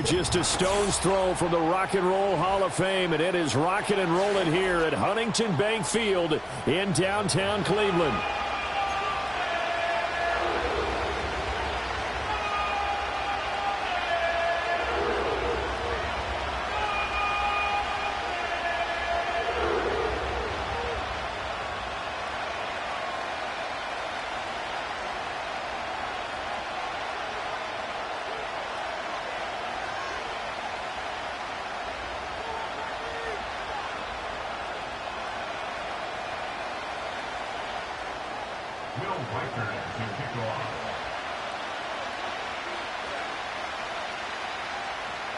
Just a stone's throw from the Rock and Roll Hall of Fame, and it is rocking and rolling here at Huntington Bank Field in downtown Cleveland.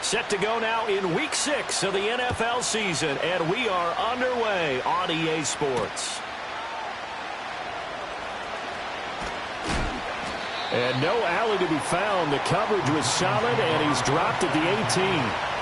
Set to go now in Week 6 of the NFL season, and we are underway on EA Sports. And no alley to be found. The coverage was solid, and he's dropped at the 18.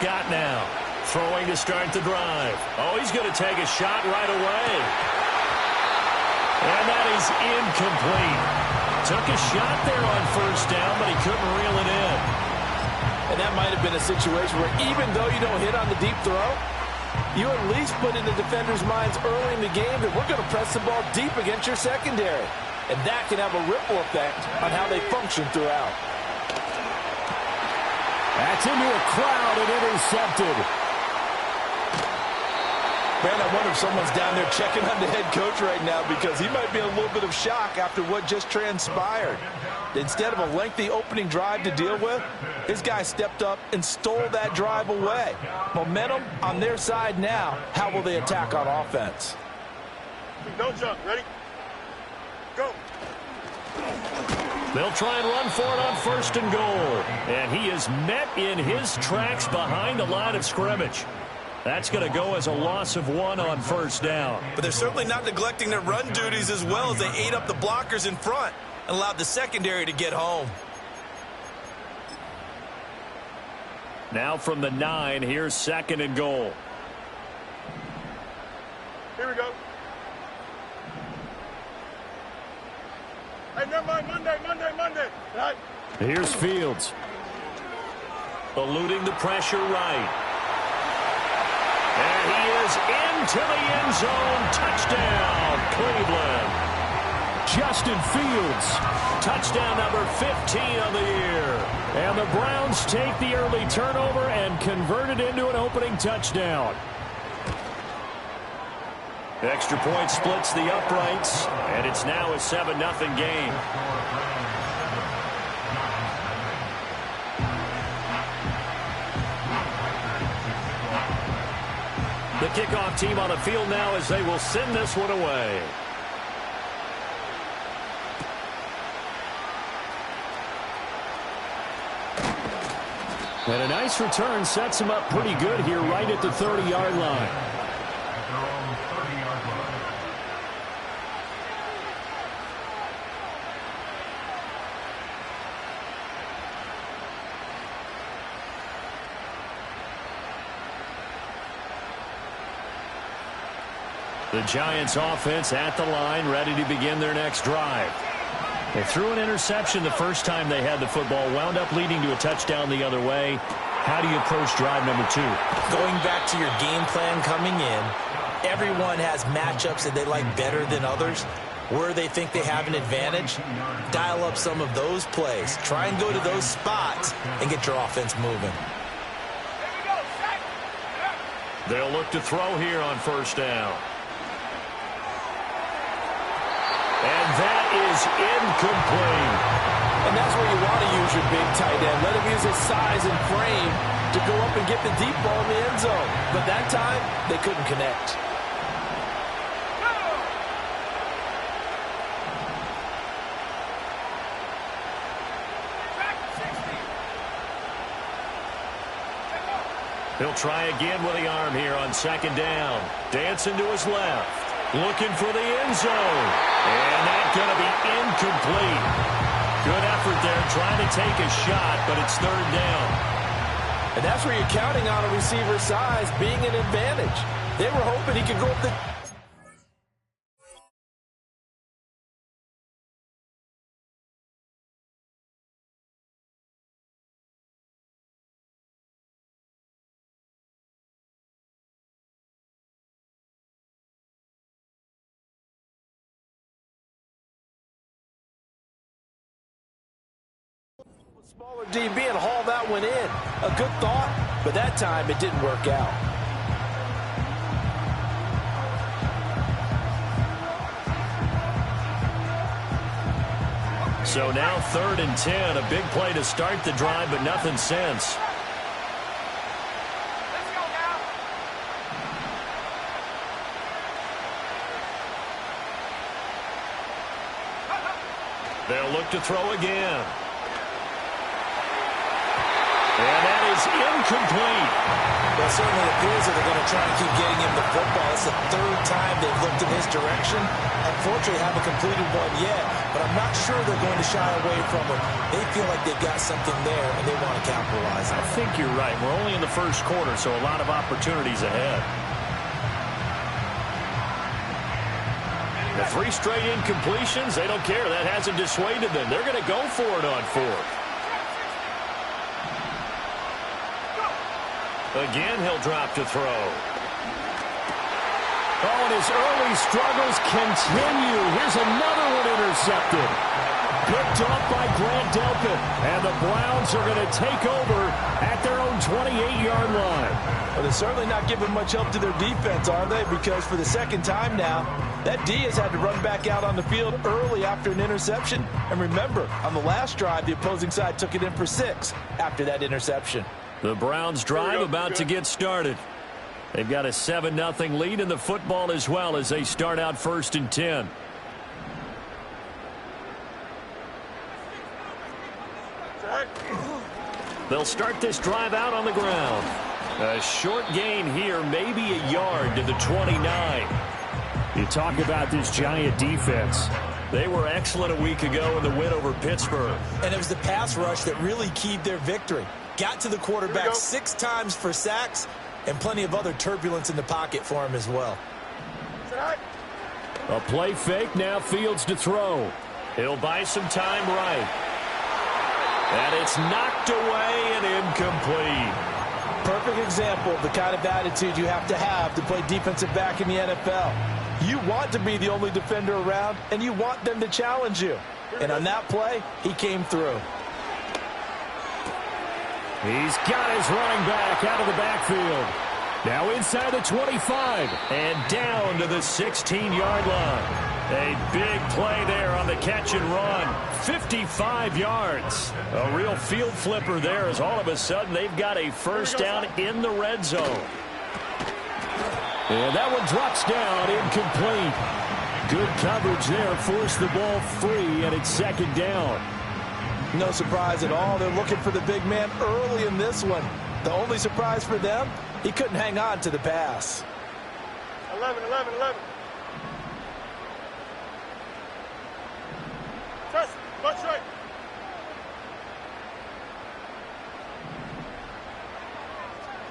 Scott now throwing to start the drive. Oh, he's going to take a shot right away. And that is incomplete. Took a shot there on first down, but he couldn't reel it in. And that might have been a situation where even though you don't hit on the deep throw, you at least put in the defenders' minds early in the game that we're going to press the ball deep against your secondary. And that can have a ripple effect on how they function throughout. That's into a crowd and intercepted. Man, I wonder if someone's down there checking on the head coach right now because he might be in a little bit of shock after what just transpired. Instead of a lengthy opening drive to deal with, his guy stepped up and stole that drive away. Momentum on their side now. How will they attack on offense? No jump. Ready? Go. They'll try and run for it on first and goal. And he is met in his tracks behind the line of scrimmage. That's going to go as a loss of 1 on first down. But they're certainly not neglecting their run duties as well as they ate up the blockers in front and allowed the secondary to get home. Now from the 9, here's second and goal. Here we go. Hey, never mind. Monday. Right. Here's Fields. Eluding the pressure right. And he is into the end zone. Touchdown, Cleveland. Justin Fields. Touchdown number 15 on the year. And the Browns take the early turnover and convert it into an opening touchdown. Extra point splits the uprights, and it's now a 7-0 game. The kickoff team on the field now as they will send this one away. And a nice return sets him up pretty good here right at the 30-yard line. The Giants offense at the line, ready to begin their next drive. They threw an interception the first time they had the football, wound up leading to a touchdown the other way. How do you approach drive number 2? Going back to your game plan coming in, everyone has matchups that they like better than others. Where they think they have an advantage, dial up some of those plays. Try and go to those spots and get your offense moving. They'll look to throw here on first down. And that is incomplete. And that's where you want to use your big tight end. Let him use his size and frame to go up and get the deep ball in the end zone. But that time, they couldn't connect. He'll try again with the arm here on second down. Dancing to his left. Looking for the end zone. And that's going to be incomplete. Good effort there trying to take a shot, but it's third down. And that's where you're counting on a receiver's size being an advantage. They were hoping he could go up the... smaller DB and haul that one in. A good thought, but that time it didn't work out. So now 3rd and 10. A big play to start the drive, but nothing since. Let's go now. They'll look to throw again. And that is incomplete. Well, it certainly appears that they're going to try and keep getting him the football. It's the 3rd time they've looked in his direction. Unfortunately, haven't completed one yet, but I'm not sure they're going to shy away from him. They feel like they've got something there, and they want to capitalize on it. I think you're right. We're only in the first quarter, so a lot of opportunities ahead. The 3 straight incompletions, they don't care. That hasn't dissuaded them. They're going to go for it on 4th. Again, he'll drop to throw. Oh, and his early struggles continue. Here's another one intercepted. Picked off by Grant Delpit. And the Browns are going to take over at their own 28-yard line. Well, they're certainly not giving much help to their defense, are they? Because for the 2nd time now, that D has had to run back out on the field early after an interception. And remember, on the last drive, the opposing side took it in for 6 after that interception. The Browns drive about to get started. They've got a 7-0 lead in the football as well as they start out 1st and 10. They'll start this drive out on the ground. A short gain here, maybe a yard to the 29. You talk about this Giant defense. They were excellent a week ago in the win over Pittsburgh. And it was the pass rush that really keyed their victory. Got to the quarterback 6 times for sacks and plenty of other turbulence in the pocket for him as well. A play fake, now Fields to throw. He'll buy some time right. And it's knocked away and incomplete. Perfect example of the kind of attitude you have to play defensive back in the NFL. You want to be the only defender around, and you want them to challenge you. And on that play, he came through. He's got his running back out of the backfield. Now inside the 25 and down to the 16-yard line. A big play there on the catch and run. 55 yards. A real field flipper there as all of a sudden they've got a first down in the red zone. And that one drops down, incomplete. Good coverage there, forced the ball free, and it's 2nd down. No surprise at all. They're looking for the big man early in this one. The only surprise for them, he couldn't hang on to the pass. 11. Trust, watch right.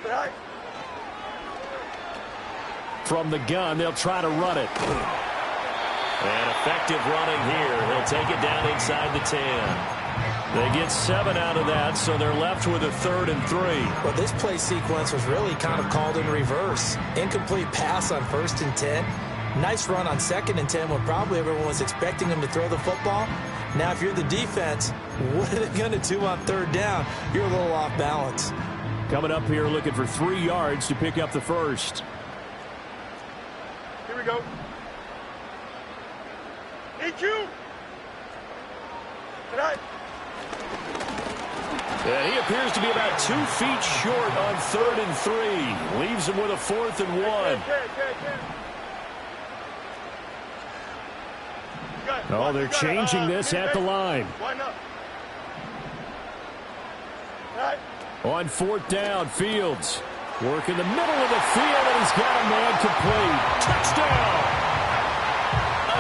Right. From the gun, they'll try to run it. And effective running here. He'll take it down inside the 10. They get 7 out of that, so they're left with a 3rd and 3. Well, this play sequence was really kind of called in reverse. Incomplete pass on 1st and 10. Nice run on 2nd and 10 when probably everyone was expecting him to throw the football. Now, if you're the defense, what are they going to do on 3rd down? You're a little off balance. Coming up here looking for 3 yards to pick up the first. Here we go. EQ. Tonight. And he appears to be about 2 feet short on 3rd and 3. Leaves him with a 4th and 1. Oh, they're changing this at the line. Why not? On 4th down, Fields. Work in the middle of the field, and he's got a man complete. Touchdown!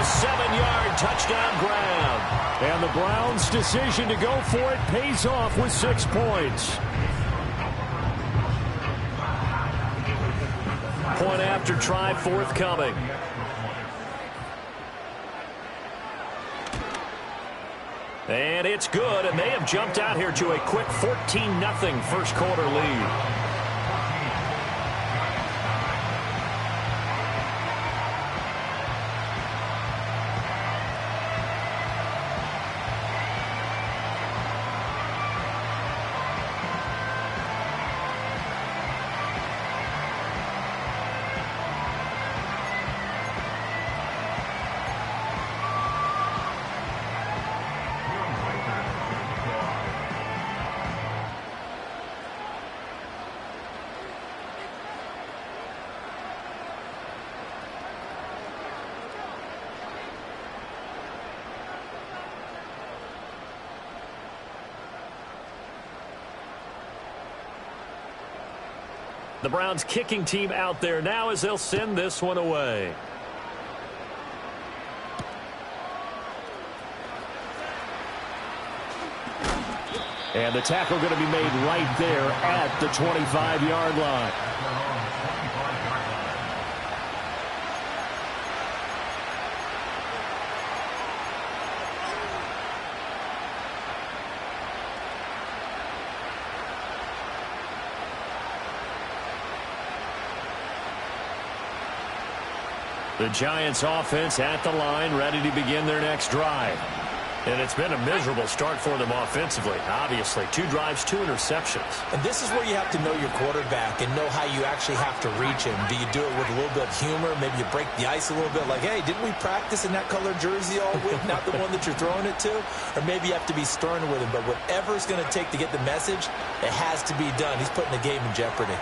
A 7-yard touchdown grab. And the Browns' decision to go for it pays off with 6 points. Point after try forthcoming. And it's good, and they have jumped out here to a quick 14-0 first quarter lead. The Browns kicking team out there now as they'll send this one away. And the tackle going to be made right there at the 25-yard line. The Giants offense at the line, ready to begin their next drive. And it's been a miserable start for them offensively, obviously. 2 drives, 2 interceptions. And this is where you have to know your quarterback and know how you actually have to reach him. Do you do it with a little bit of humor? Maybe you break the ice a little bit, like, hey, didn't we practice in that color jersey all week, not the one that you're throwing it to? Or maybe you have to be stern with him. But whatever it's going to take to get the message, it has to be done. He's putting the game in jeopardy.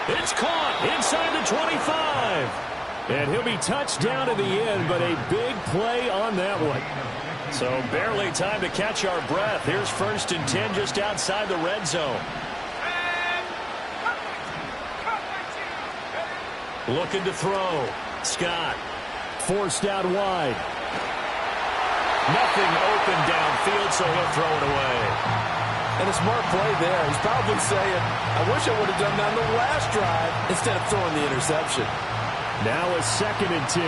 It's caught inside the 25. And he'll be touched down in the end, but a big play on that one. So barely time to catch our breath. Here's 1st and 10 just outside the red zone. Looking to throw. Scott forced out wide. Nothing open downfield, so he'll throw it away. And a smart play there. He's probably saying, I wish I would have done that on the last drive instead of throwing the interception. Now a 2nd and 10.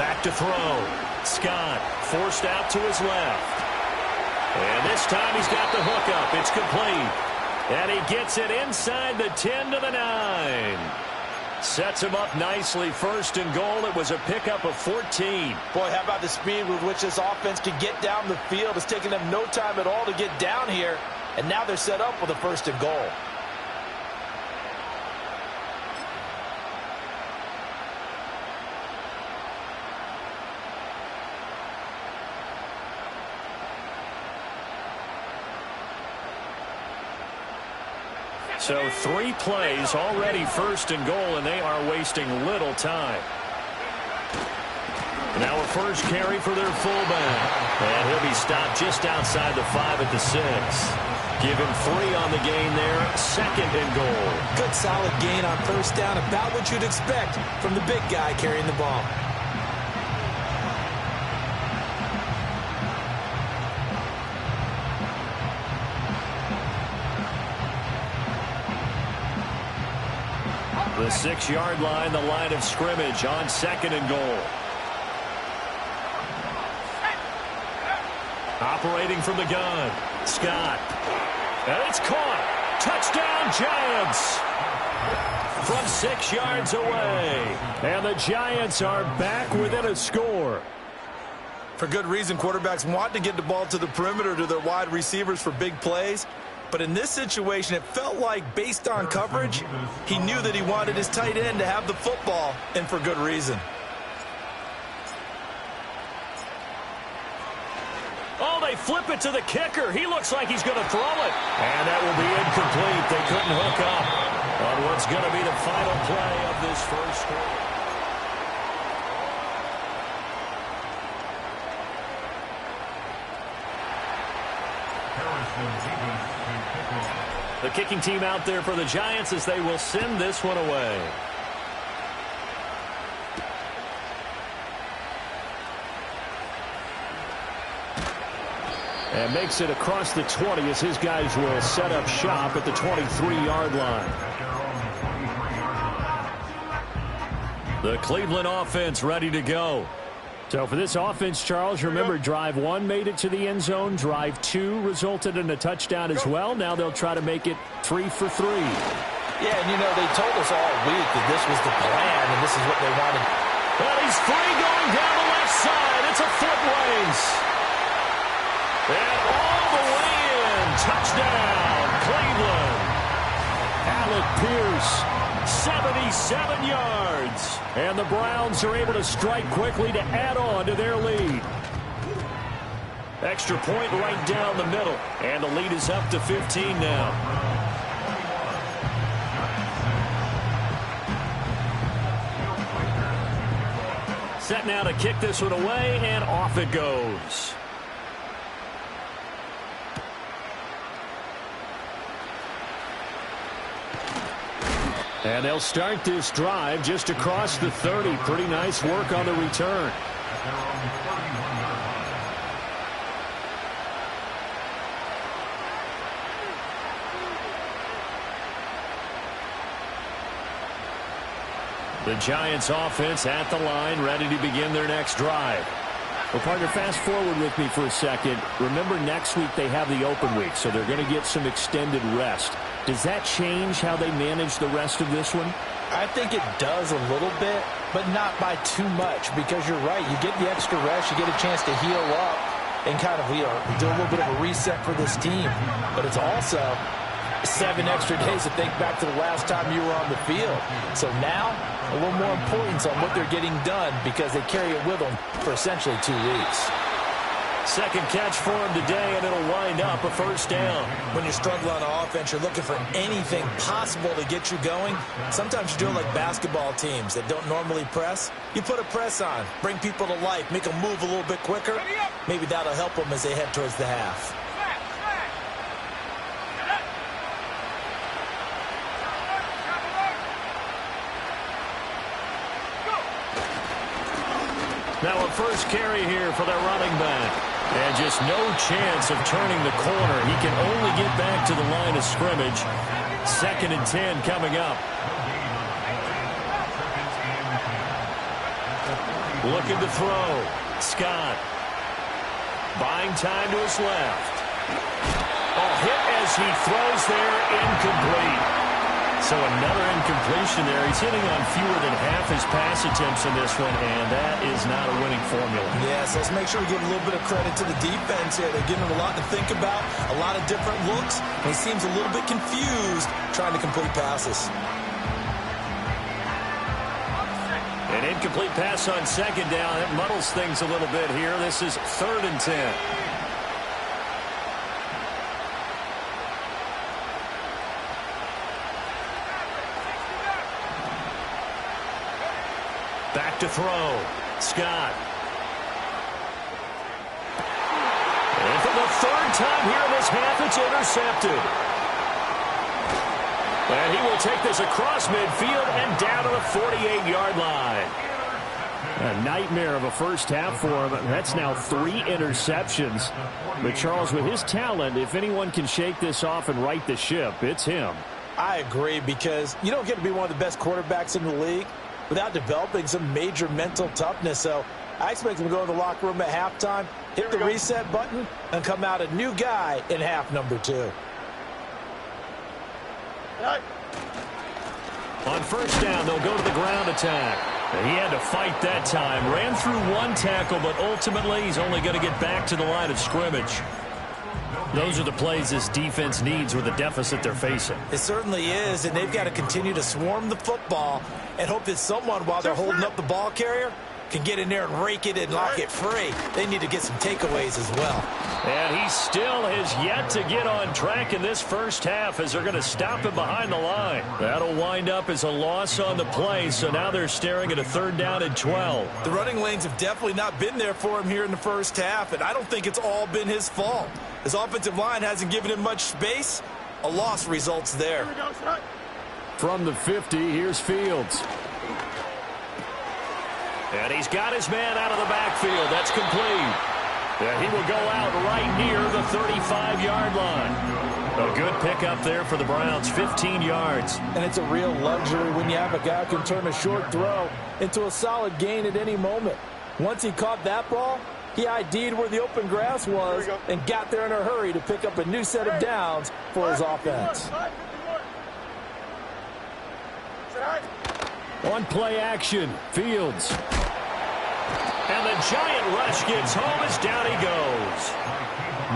Back to throw. Scott forced out to his left. And this time he's got the hook up. It's complete. And he gets it inside the 10 to the 9. Sets him up nicely. 1st and goal. It was a pickup of 14. Boy, how about the speed with which this offense can get down the field? It's taken them no time at all to get down here. And now they're set up with a 1st and goal. So 3 plays already 1st and goal, and they are wasting little time. Now a first carry for their fullback. And he'll be stopped just outside the 5 at the 6. Give him 3 on the gain there. 2nd and goal. Good solid gain on 1st down. About what you'd expect from the big guy carrying the ball. The 6-yard line, the line of scrimmage on 2nd and goal. Operating from the gun, Scott. And it's caught. Touchdown, Giants. From 6 yards away. And the Giants are back within a score. For good reason, quarterbacks want to get the ball to the perimeter to their wide receivers for big plays. But in this situation, it felt like, based on coverage, he knew that he wanted his tight end to have the football, and for good reason. Oh, they flip it to the kicker. He looks like he's going to throw it. And that will be incomplete. They couldn't hook up on what's going to be the final play of this first quarter. Harrison Wiggins. The kicking team out there for the Giants as they will send this one away. And makes it across the 20 as his guys will set up shop at the 23-yard line. The Cleveland offense ready to go. So for this offense, Charles, remember drive 1 made it to the end zone. Drive 2 resulted in a touchdown as well. Now they'll try to make it 3 for 3. Yeah, and you know, they told us all week that this was the plan and this is what they wanted. Well, he's free going down the left side. It's a foot race. And all the way in. Touchdown, Cleveland. Alec Pierce, 77 yards. And the Browns are able to strike quickly to add on to their lead. Extra point right down the middle. And the lead is up to 15 now. Set now to kick this one away, and off it goes. And they'll start this drive just across the 30. Pretty nice work on the return. The Giants offense at the line, ready to begin their next drive. Well, partner, fast forward with me for a second. Remember, next week they have the open week, so they're going to get some extended rest. Does that change how they manage the rest of this one? I think it does a little bit, but not by too much, because you're right. You get the extra rest, you get a chance to heal up and kind of do a little bit of a reset for this team. But it's also 7 extra days to think back to the last time you were on the field. So now, a little more importance on what they're getting done because they carry it with them for essentially 2 weeks. Second catch for him today, and it'll wind up a first down. When you struggle on offense, you're looking for anything possible to get you going. Sometimes you do it like basketball teams that don't normally press. You put a press on, bring people to life, make them move a little bit quicker. Maybe that'll help them as they head towards the half. Now a first carry here for their running back. And just no chance of turning the corner. He can only get back to the line of scrimmage. 2nd and 10 coming up. Looking to throw. Scott. Buying time to his left. Oh, hit as he throws there. Incomplete. So another incompletion there. He's hitting on fewer than half his pass attempts in this one, and that is not a winning formula. Yes, let's make sure we give a little bit of credit to the defense here. They're giving him a lot to think about, a lot of different looks, and he seems a little bit confused trying to complete passes. An incomplete pass on 2nd down. That muddles things a little bit here. This is 3rd and 10. Back to throw. Scott. And for the 3rd time here in this half, it's intercepted. And he will take this across midfield and down to the 48-yard line. A nightmare of a first half for him. That's now 3 interceptions. But Charles, with his talent, if anyone can shake this off and right the ship, it's him. I agree, because you don't get to be one of the best quarterbacks in the league without developing some major mental toughness. So I expect him to go to the locker room at halftime, hit the reset button, and come out a new guy in half number 2. On first down, they'll go to the ground attack. He had to fight that time. Ran through 1 tackle, but ultimately he's only going to get back to the line of scrimmage. Those are the plays this defense needs with the deficit they're facing. It certainly is, and they've got to continue to swarm the football and hope that someone, while they're holding up the ball carrier, can get in there and rake it and lock it free. They need to get some takeaways as well. And he still has yet to get on track in this first half as they're going to stop him behind the line. That'll wind up as a loss on the play, so now they're staring at a 3rd down and 12. The running lanes have definitely not been there for him here in the first half, and I don't think it's all been his fault. His offensive line hasn't given him much space, A loss results there. Here we go, set. From the 50, here's Fields. And he's got his man out of the backfield. That's complete. And he will go out right near the 35-yard line. A good pickup there for the Browns, 15 yards. And it's a real luxury when you have a guy who can turn a short throw into a solid gain at any moment. Once he caught that ball, he ID'd where the open grass was and got there in a hurry to pick up a new set of downs for his offense. On play action, Fields. And the giant rush gets home as down he goes.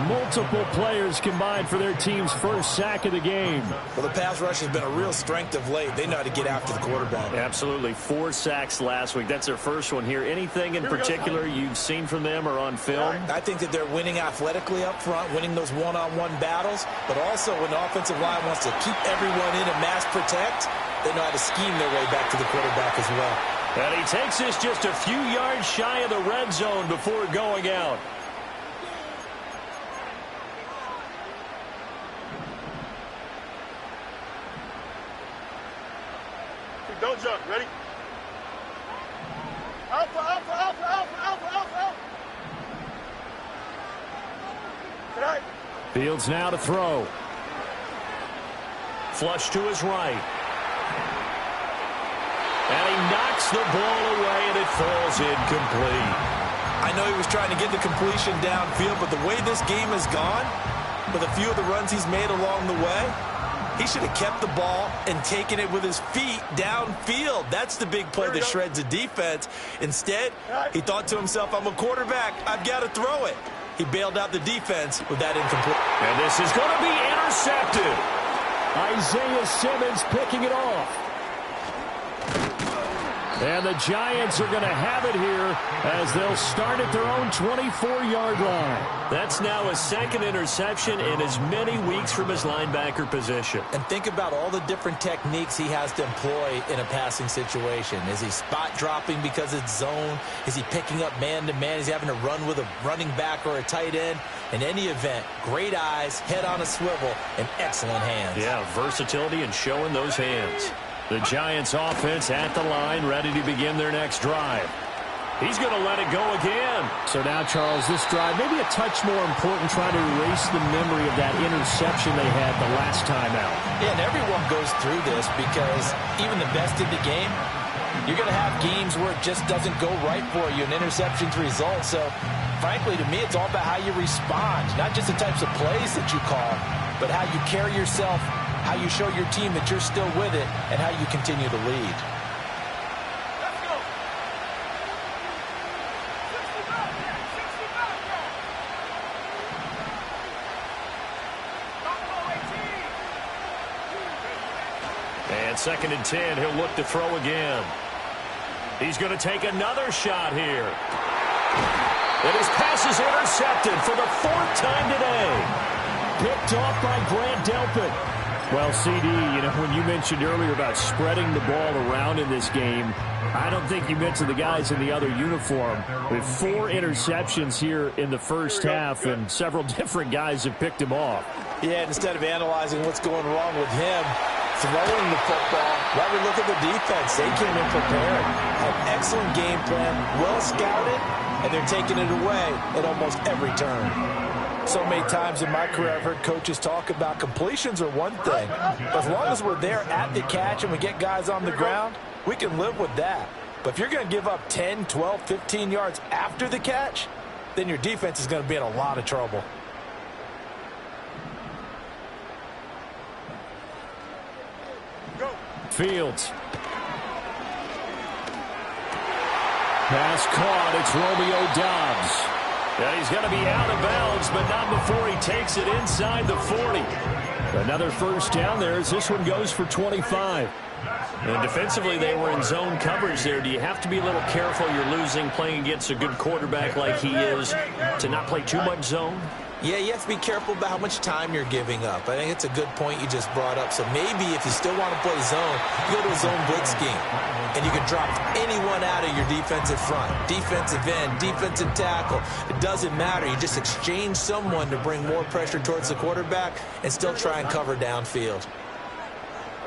Multiple players combined for their team's first sack of the game. Well, the pass rush has been a real strength of late. They know how to get after the quarterback. Absolutely. 4 sacks last week. That's their first one here. Anything in particular you've seen from them or on film? I think that they're winning athletically up front, winning those one-on-one battles, but also when the offensive line wants to keep everyone in and mass protect, they know how to scheme their way back to the quarterback as well. And he takes this just a few yards shy of the red zone before going out. Don't jump. Ready? Alpha, alpha, alpha, alpha, alpha, alpha, alpha. Tonight. Fields now to throw. Flush to his right. And he knocks the ball away, and it falls incomplete. I know he was trying to get the completion downfield, but the way this game has gone, with a few of the runs he's made along the way, he should have kept the ball and taken it with his feet downfield. That's the big play that shreds a defense. Instead, he thought to himself, I'm a quarterback. I've got to throw it. He bailed out the defense with that incomplete. And this is going to be intercepted. Isaiah Simmons picking it off. And the Giants are going to have it here as they'll start at their own 24-yard line. That's now his second interception in as many weeks from his linebacker position. And think about all the different techniques he has to employ in a passing situation. Is he spot dropping because it's zone? Is he picking up man-to-man? Is he having to run with a running back or a tight end? In any event, great eyes, head on a swivel, and excellent hands. Yeah, versatility and showing those hands. The Giants offense at the line, ready to begin their next drive. He's going to let it go again. So now, Charles, this drive, maybe a touch more important, trying to erase the memory of that interception they had the last time out. Yeah, and everyone goes through this because even the best in the game, you're going to have games where it just doesn't go right for you, and interceptions result. So, frankly, to me, it's all about how you respond, not just the types of plays that you call, but how you carry yourself, how you show your team that you're still with it, and how you continue to lead. Let's go. 60 And 2nd and 10, he'll look to throw again. He's going to take another shot here. And his pass is intercepted for the 4th time today. Picked off by Grant Delpit. Well, CD, you know, when you mentioned earlier about spreading the ball around in this game, I don't think you mentioned the guys in the other uniform. With 4 interceptions here in the first half, and several different guys have picked him off. Yeah, instead of analyzing what's going wrong with him, throwing the football, why we look at the defense. They came in prepared. An excellent game plan, well scouted, and they're taking it away at almost every turn. So many times in my career I've heard coaches talk about completions are one thing. But as long as we're there at the catch and we get guys on the ground, we can live with that. But if you're going to give up 10, 12, 15 yards after the catch, then your defense is going to be in a lot of trouble. Go. Fields. Pass caught. It's Romeo Doubs. And he's going to be out of bounds, but not before he takes it inside the 40. Another first down there as this one goes for 25. And defensively, they were in zone coverage there. Do you have to be a little careful? You're losing, playing against a good quarterback like he is, to not play too much zone? Yeah, you have to be careful about how much time you're giving up. I think it's a good point you just brought up. So maybe if you still want to play zone, you go to a zone blitz scheme. And you can drop anyone out of your defensive front. Defensive end, defensive tackle. It doesn't matter. You just exchange someone to bring more pressure towards the quarterback and still try and cover downfield.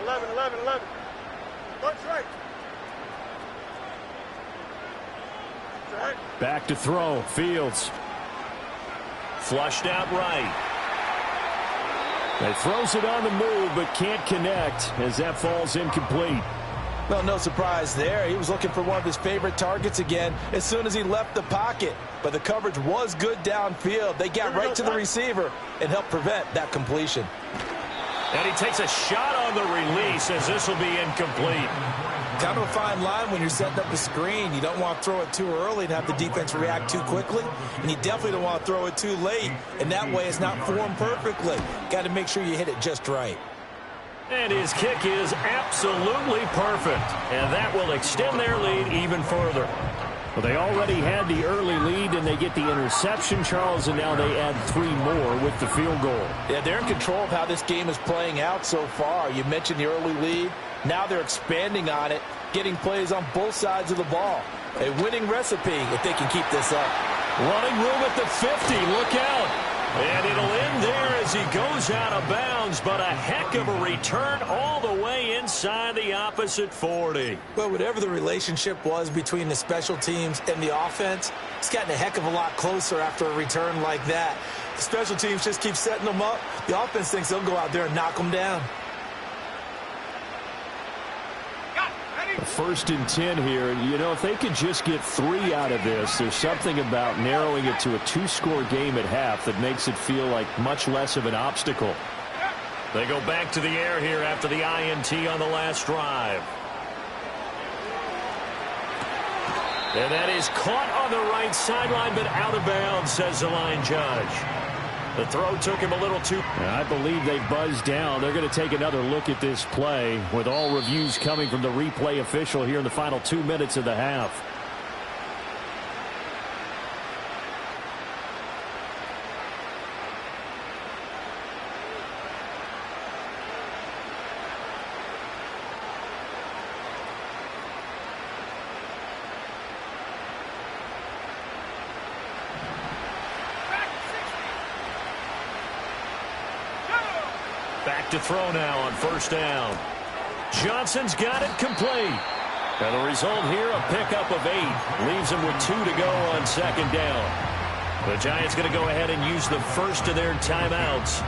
11, 11, 11. Bunch right. Right. Back to throw. Fields. Flushed out right. He throws it on the move, but can't connect as that falls incomplete. Well, no surprise there. He was looking for one of his favorite targets again as soon as he left the pocket. But the coverage was good downfield. They got right to the receiver and helped prevent that completion. And he takes a shot on the release as this will be incomplete. Kind of a fine line when you're setting up a screen. You don't want to throw it too early and have the defense react too quickly. And you definitely don't want to throw it too late. And that way it's not formed perfectly. Got to make sure you hit it just right. And his kick is absolutely perfect. And that will extend their lead even further. Well, they already had the early lead, and they get the interception, Charles, and now they add 3 more with the field goal. Yeah, they're in control of how this game is playing out so far. You mentioned the early lead. Now they're expanding on it, getting plays on both sides of the ball. A winning recipe if they can keep this up. Running room at the 50. Look out. And it'll end there as he goes out of bounds, but a heck of a return all the way inside the opposite 40. Well, whatever the relationship was between the special teams and the offense, it's gotten a heck of a lot closer after a return like that. The special teams just keep setting them up. The offense thinks they'll go out there and knock them down. First and 10 here. You know, if they could just get 3 out of this, there's something about narrowing it to a 2-score game at half that makes it feel like much less of an obstacle. They go back to the air here after the INT on the last drive. And that is caught on the right sideline, but out of bounds, says the line judge. The throw took him a little too. I believe they buzzed down. They're going to take another look at this play with all reviews coming from the replay official here in the final 2 minutes of the half. Back to throw now on first down. Johnson's got it complete. And the result here, a pickup of 8. Leaves him with 2 to go on second down. The Giants going to go ahead and use the first of their timeouts,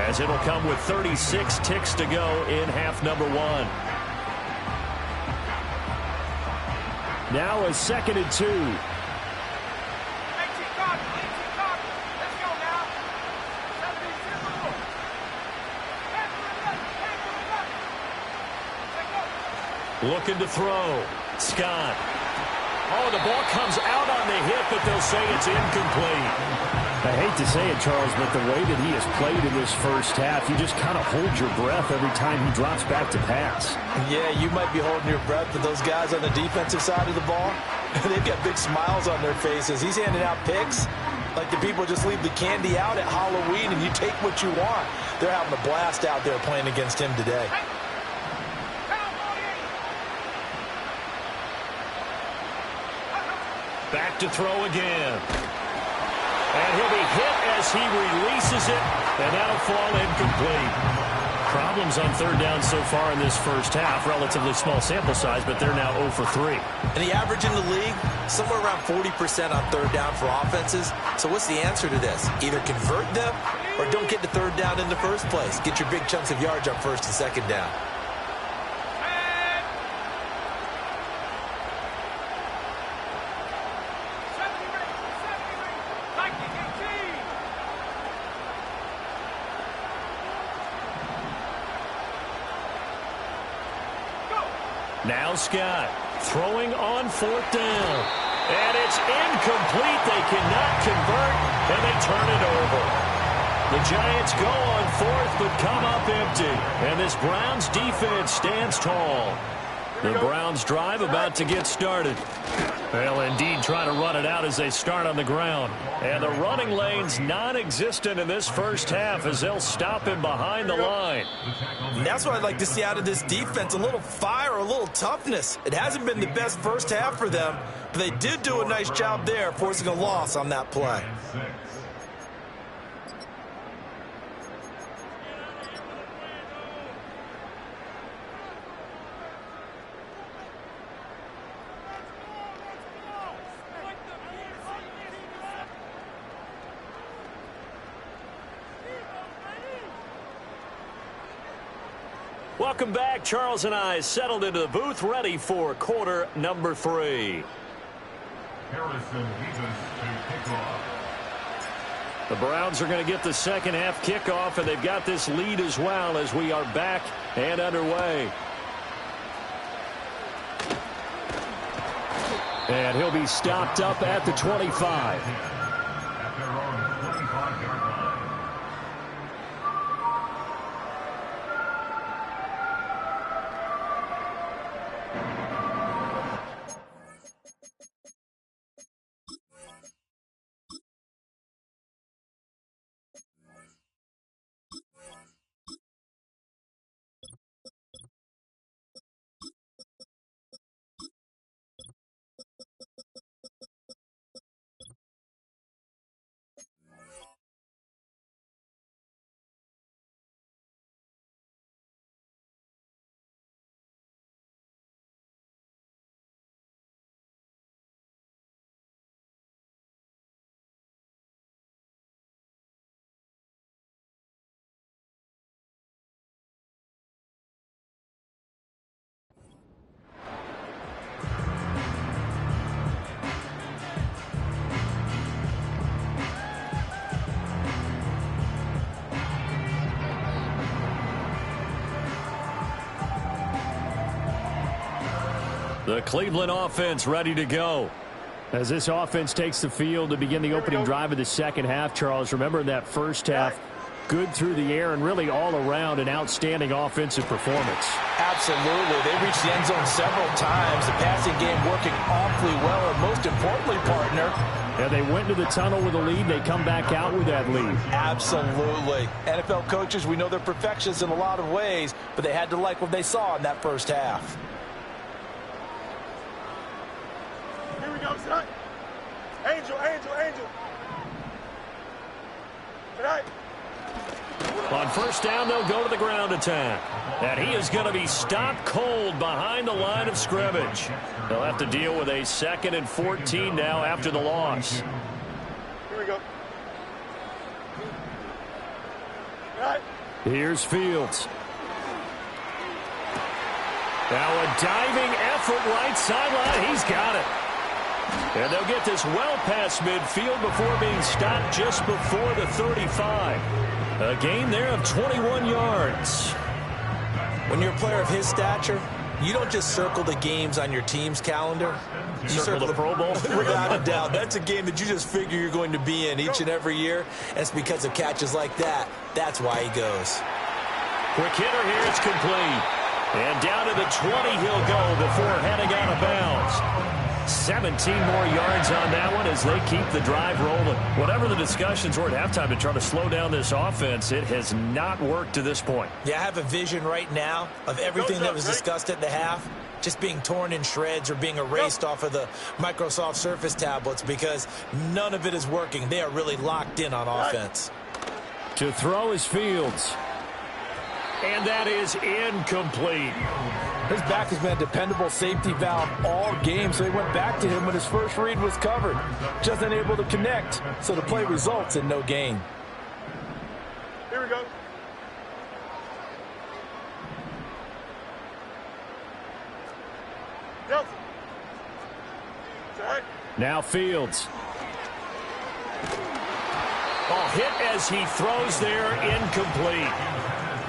as it'll come with 36 ticks to go in half number 1. Now a 2nd and 2. Looking to throw. Scott. Oh, the ball comes out on the hit, but they'll say it's incomplete. I hate to say it, Charles, but the way that he has played in this first half, you just kind of hold your breath every time he drops back to pass. Yeah, you might be holding your breath, but those guys on the defensive side of the ball, they've got big smiles on their faces. He's handing out picks like the people just leave the candy out at Halloween and you take what you want. They're having a blast out there playing against him today. Back to throw again. And he'll be hit as he releases it, and that'll fall incomplete. Problems on third down so far in this first half. Relatively small sample size, but they're now 0 for 3. And the average in the league, somewhere around 40% on third down for offenses. So what's the answer to this? Either convert them or don't get to third down in the first place. Get your big chunks of yards on first and second down. Now Scott throwing on 4th down. And it's incomplete. They cannot convert, and they turn it over. The Giants go on 4th, but come up empty. And this Browns defense stands tall. The Browns drive about to get started. They'll indeed try to run it out as they start on the ground. And the running lane's non-existent in this first half as they'll stop him behind the line. And that's what I'd like to see out of this defense, a little fire, a little toughness. It hasn't been the best first half for them, but they did do a nice job there, forcing a loss on that play. Welcome back. Charles and I settled into the booth, ready for quarter number 3. Harrison Vivas to kick off. The Browns are going to get the second half kickoff, and they've got this lead as well as we are back and underway. And he'll be stopped up at the 25. At their own 25-yard line. The Cleveland offense ready to go. As this offense takes the field to begin the opening drive of the second half, Charles, remember in that first half, good through the air and really all around an outstanding offensive performance. Absolutely. They reached the end zone several times. The passing game working awfully well, and most importantly, partner, And they went to the tunnel with a lead. They come back out with that lead. absolutely. NFL coaches, we know they're perfectionists in a lot of ways, but they had to like what they saw in that first half. Here we go, tonight. Angel, angel, angel. Tonight. On first down, they'll go to the ground attack. And he is going to be stopped cold behind the line of scrimmage. They'll have to deal with a 2nd and 14 now after the loss. Here we go. Tonight. Here's Fields. Now a diving effort right sideline. He's got it. And they'll get this well past midfield before being stopped just before the 35. A gain there of 21 yards. When you're a player of his stature, you don't just circle the games on your team's calendar. You Circle the Pro Bowl? Without a doubt. That's a game that you just figure you're going to be in each and every year. And it's because of catches like that. That's why he goes. Quick hitter here. It's complete. And down to the 20 he'll go before heading out of bounds. 17 more yards on that one as they keep the drive rolling. Whatever the discussions were at halftime to try to slow down this offense, it has not worked to this point. Yeah, I have a vision right now of everything that was discussed at the half just being torn in shreds or being erased off of the Microsoft Surface tablets because none of it is working. They are really locked in on offense. To throw is Fields. And that is incomplete. His back has been a dependable safety valve all game, so he went back to him when his first read was covered. Just unable to connect, so the play results in no gain. Here we go. Nelson. Tonight. Now Fields. Oh, hit as he throws there, incomplete.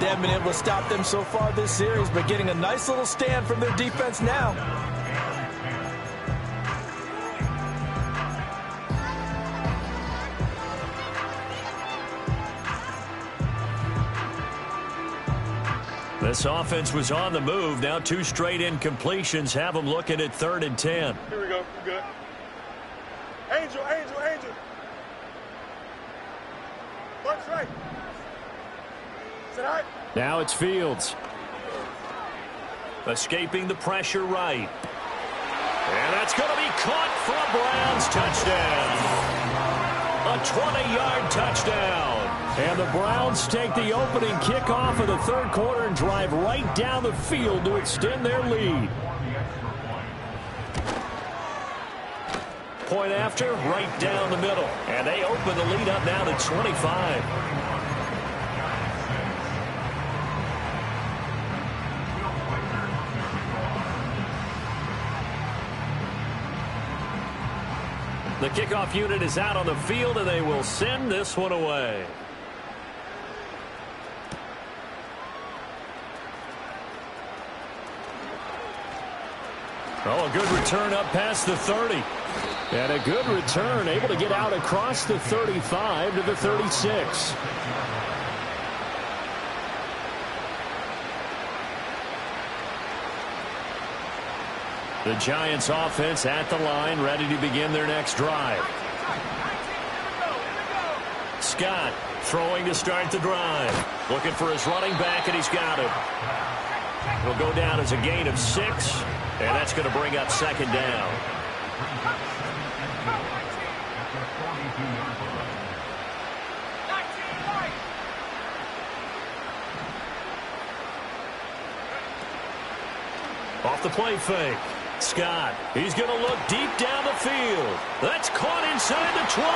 They haven't been able to stop them so far this series, but getting a nice little stand from their defense now. This offense was on the move. Now 2 straight incompletions have them looking at 3rd and 10. Here we go. We're good. Angel, Angel, Angel. Left, right. Sit high. Now it's Fields. Escaping the pressure right. And that's going to be caught for a Browns touchdown. A 20-yard touchdown. And the Browns take the opening kickoff of the 3rd quarter and drive right down the field to extend their lead. Point after, right down the middle. And they open the lead up now to 25. The kickoff unit is out on the field, and they will send this one away. Oh, a good return up past the 30. And a good return, able to get out across the 35 to the 36. The Giants offense at the line, ready to begin their next drive. Scott throwing to start the drive. Looking for his running back, and he's got him. Will go down as a gain of 6, and that's going to bring up 2nd down. Off the play fake. Scott, he's going to look deep down the field. That's caught inside the 20.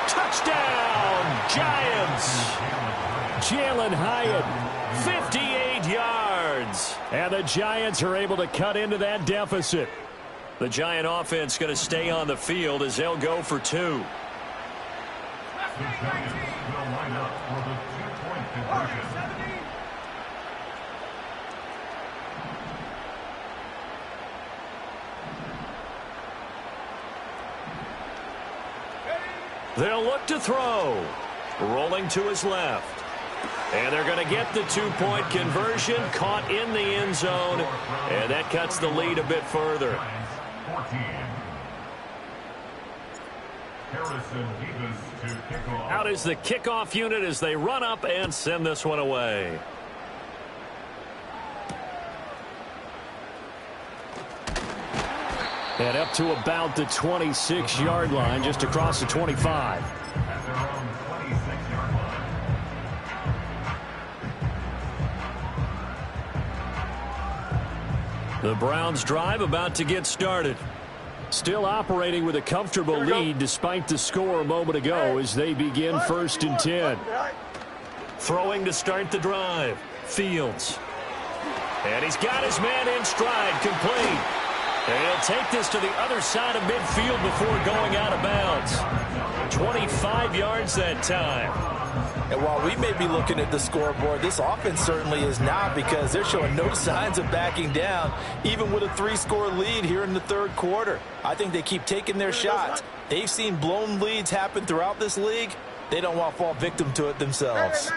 Touchdown, Giants. Jalen Hyatt, 58 yards. And the Giants are able to cut into that deficit. The Giant offense going to stay on the field as they'll go for 2. The Giants will line up for the 2-point conversion. They'll look to throw. Rolling to his left. And they're going to get the 2-point conversion. Caught in the end zone. And that cuts the lead a bit further. 14. Harrison Davis to kick off. Out is the kickoff unit as they run up and send this one away. And up to about the 26-yard line, just across the 25. At their own 26-yard line. The Browns drive about to get started. Still operating with a comfortable lead despite the score a moment ago as they begin 1st and 10. Throwing to start the drive. Fields. And he's got his man in stride, complete. And he'll take this to the other side of midfield before going out of bounds. 25 yards that time. And while we may be looking at the scoreboard, this offense certainly is not, because they're showing no signs of backing down, even with a 3-score lead here in the 3rd quarter. I think they keep taking their shots. They've seen blown leads happen throughout this league. They don't want to fall victim to it themselves.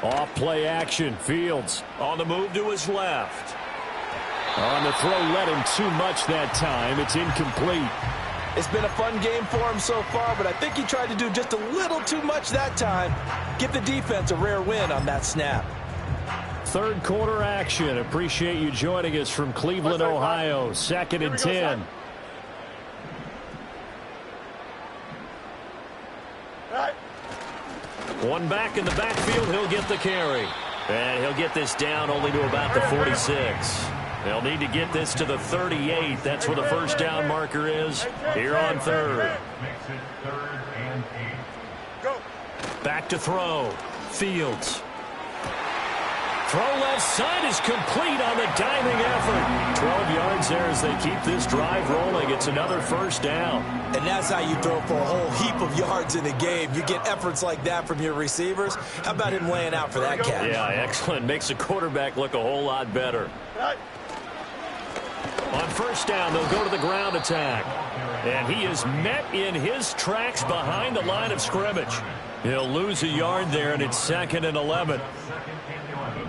Off play action. Fields on the move to his left. On the throw, led him too much that time. It's incomplete. It's been a fun game for him so far, but I think he tried to do just a little too much that time. Give the defense a rare win on that snap. 3rd quarter action. Appreciate you joining us from Cleveland, Ohio. 2nd and 10. One back in the backfield. He'll get the carry. And he'll get this down only to about the 46. They'll need to get this to the 38. That's where the 1st down marker is here on 3rd. Makes it 3rd and 8. Go. Back to throw. Fields. Throw left side is complete on the diving effort. 12 yards there as they keep this drive rolling. It's another 1st down. And that's how you throw for a whole heap of yards in a game. You get efforts like that from your receivers. How about him laying out for that catch? Yeah, excellent. Makes the quarterback look a whole lot better. On 1st down, they'll go to the ground attack. And he is met in his tracks behind the line of scrimmage. He'll lose a yard there, and it's 2nd and 11. Second and 11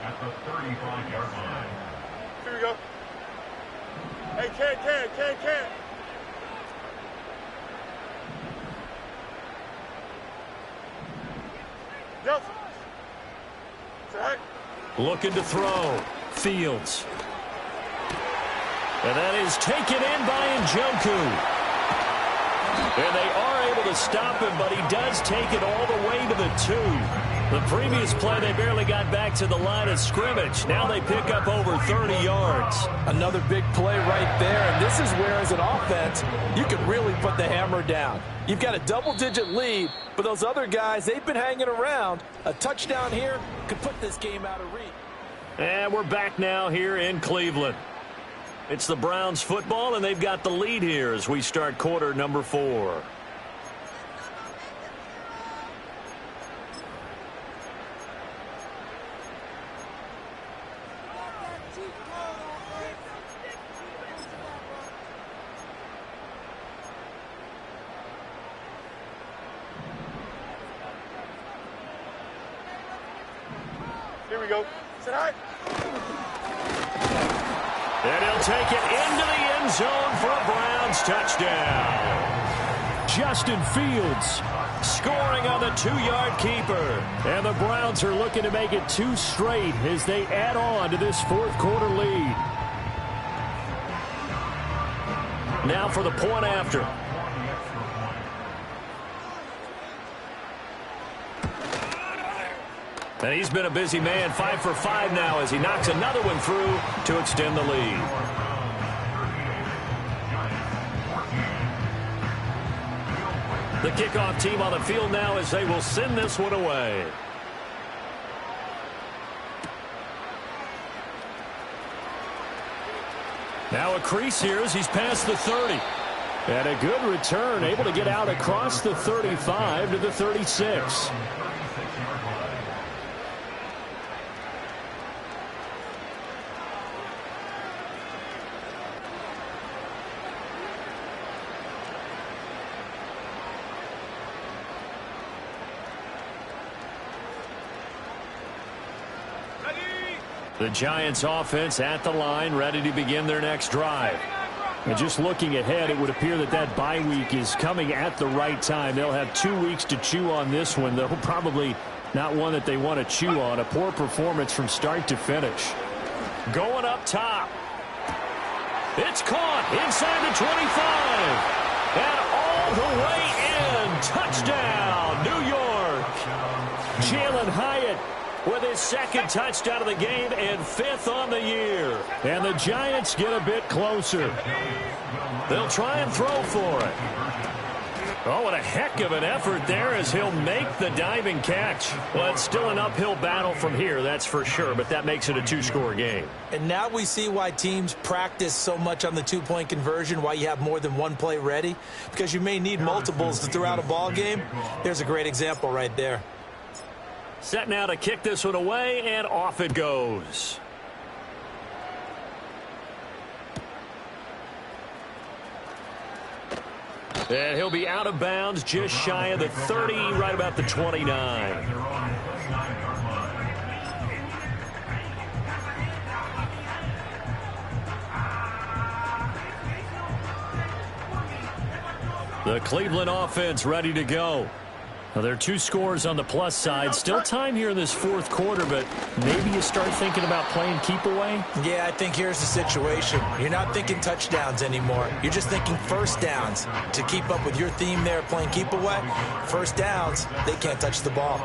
at the 35-yard line. Here we go. Hey, can. Nelson. Say hi. Looking to throw. Fields. And that is taken in by Njoku. And they are able to stop him, but he does take it all the way to the 2. The previous play, they barely got back to the line of scrimmage. Now they pick up over 30 yards. Another big play right there, and this is where, as an offense, you can really put the hammer down. You've got a double-digit lead, but those other guys, they've been hanging around. A touchdown here could put this game out of reach. And we're back now here in Cleveland. It's the Browns football, and they've got the lead here as we start quarter number 4. Here we go. Say hi. And he'll take it into the end zone for a Browns touchdown. Justin Fields scoring on the 2-yard keeper. And the Browns are looking to make it 2 straight as they add on to this 4th quarter lead. Now for the point after. And he's been a busy man, 5 for 5 now as he knocks another one through to extend the lead. The kickoff team on the field now as they will send this one away. Now a crease here as he's past the 30. And a good return, able to get out across the 35 to the 36. The Giants offense at the line, ready to begin their next drive. And just looking ahead, it would appear that that bye week is coming at the right time. They'll have 2 weeks to chew on this one, though probably not one that they want to chew on. A poor performance from start to finish. Going up top. It's caught inside the 25. And all the way in. Touchdown, New York. Jalen Hyatt with his 2nd touchdown of the game and 5th on the year. And the Giants get a bit closer. They'll try and throw for it. Oh, what a heck of an effort there as he'll make the diving catch. Well, it's still an uphill battle from here, that's for sure, but that makes it a 2-score game. And now we see why teams practice so much on the 2-point conversion, why you have more than one play ready, because you may need multiples throughout a ball game. There's a great example right there. Set now to kick this one away, and off it goes. And he'll be out of bounds just shy of the 30, right about the 29. The Cleveland offense ready to go. Well, there are 2 scores on the plus side. Still time here in this 4th quarter, but maybe you start thinking about playing keep away? Yeah, I think here's the situation. You're not thinking touchdowns anymore. You're just thinking first downs. To keep up with your theme there, playing keep away, first downs, they can't touch the ball.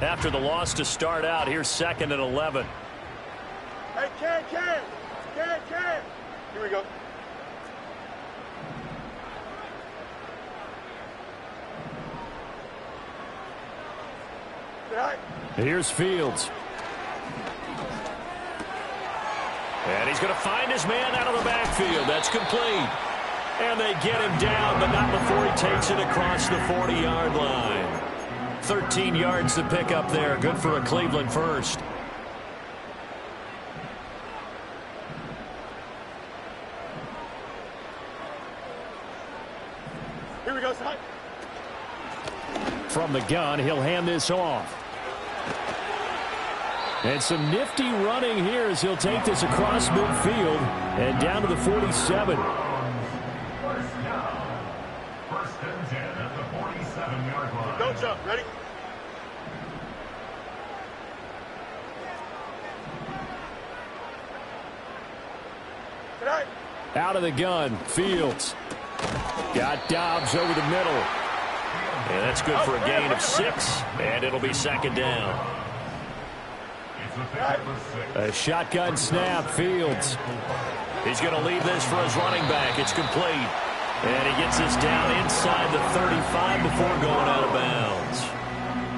After the loss to start out, here's 2nd and 11. Hey, can. Here we go. Here's Fields. And he's going to find his man out of the backfield. That's complete. And they get him down, but not before he takes it across the 40-yard line. 13 yards to pick up there. Good for a Cleveland first. From the gun, he'll hand this off. And some nifty running here as he'll take this across midfield and down to the 47. First down. First and 10 at the 47-yard line. Go, jump. Ready? Tonight. Out of the gun, Fields. Got Dobbs over the middle. And that's good for a gain of 6, and it'll be second down. A shotgun snap, Fields. He's going to leave this for his running back. It's complete. And he gets this down inside the 35 before going out of bounds.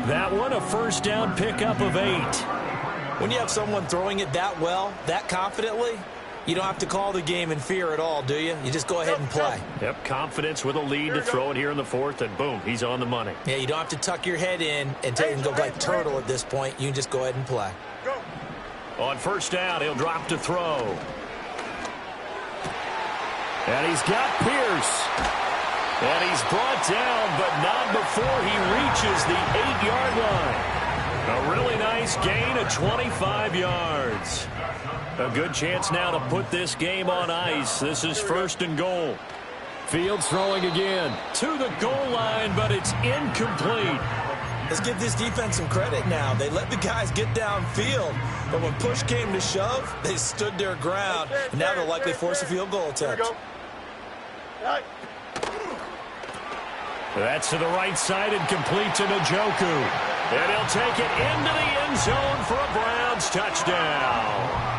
That one, a first down pickup of 8. When you have someone throwing it that well, that confidently, you don't have to call the game in fear at all, do you? You just go ahead and play. Yep, confidence with a lead to throw it here in the 4th, and boom, he's on the money. Yeah, you don't have to tuck your head in and go like turtle at this point. You can just go ahead and play. Go. On first down, he'll drop to throw. And he's got Pierce. And he's brought down, but not before he reaches the 8-yard line. A really nice gain of 25 yards. A good chance now to put this game on ice. This is first and goal. Fields throwing again to the goal line, but it's incomplete. Let's give this defense some credit now. They let the guys get downfield, but when push came to shove, they stood their ground, and now they'll likely force a field goal attempt. That's to the right side and complete to Njoku. And he'll take it into the end zone for a Browns touchdown.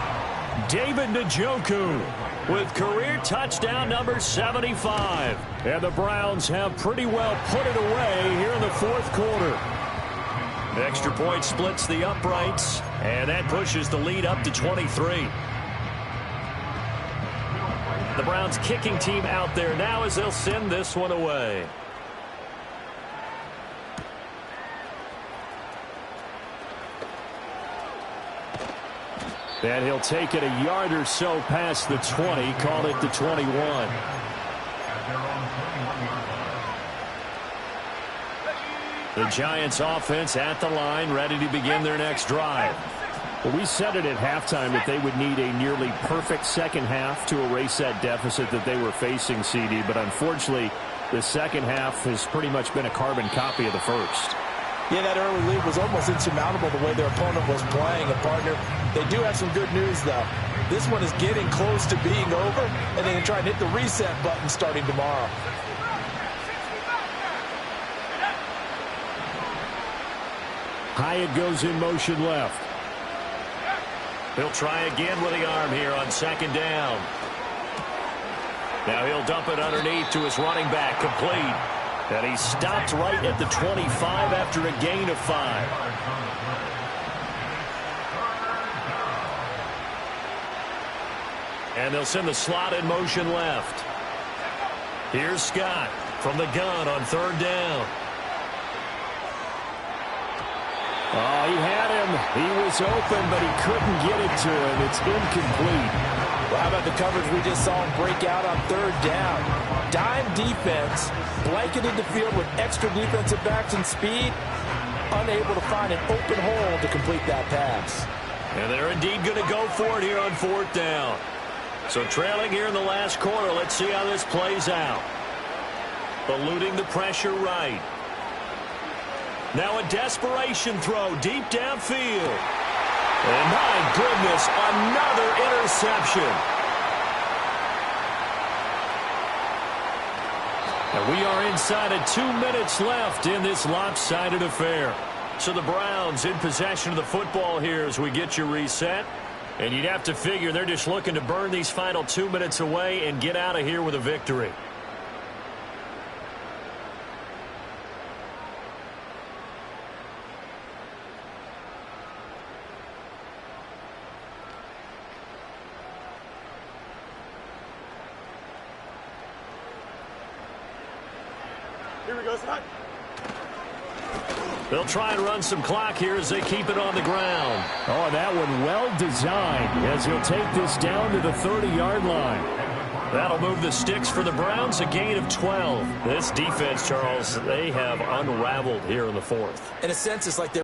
David Njoku with career touchdown number 75. And the Browns have pretty well put it away here in the 4th quarter. Extra point splits the uprights, and that pushes the lead up to 23. The Browns kicking team out there now as they'll send this one away. And he'll take it a yard or so past the 20, call it the 21. The Giants offense at the line, ready to begin their next drive. Well, we said it at halftime that they would need a nearly perfect second half to erase that deficit that they were facing, CD. But unfortunately, the second half has pretty much been a carbon copy of the first. Yeah, that early lead was almost insurmountable the way their opponent was playing. And, partner, they do have some good news, though. This one is getting close to being over, and they can try and hit the reset button starting tomorrow. Hyatt goes in motion left. He'll try again with the arm here on second down. Now he'll dump it underneath to his running back, complete. And he stopped right at the 25 after a gain of 5. And they'll send the slot in motion left. Here's Scott from the gun on third down. Oh, he had him. He was open, but he couldn't get it to him. It's incomplete. Well, how about the coverage we just saw him break out on third down? Dime defense, blanketed the field with extra defensive backs and speed, unable to find an open hole to complete that pass. And they're indeed going to go for it here on fourth down. So trailing here in the last quarter, let's see how this plays out. Eluding the pressure right. Now a desperation throw deep downfield. And my goodness, another interception. And we are inside of 2 minutes left in this lopsided affair. So the Browns in possession of the football here as we get you reset. And you'd have to figure they're just looking to burn these final 2 minutes away and get out of here with a victory. Here we go, son. They'll try and run some clock here as they keep it on the ground. Oh, that one well designed as he'll take this down to the 30-yard line. That'll move the sticks for the Browns, a gain of 12. This defense, Charles, they have unraveled here in the fourth. In a sense, it's like they're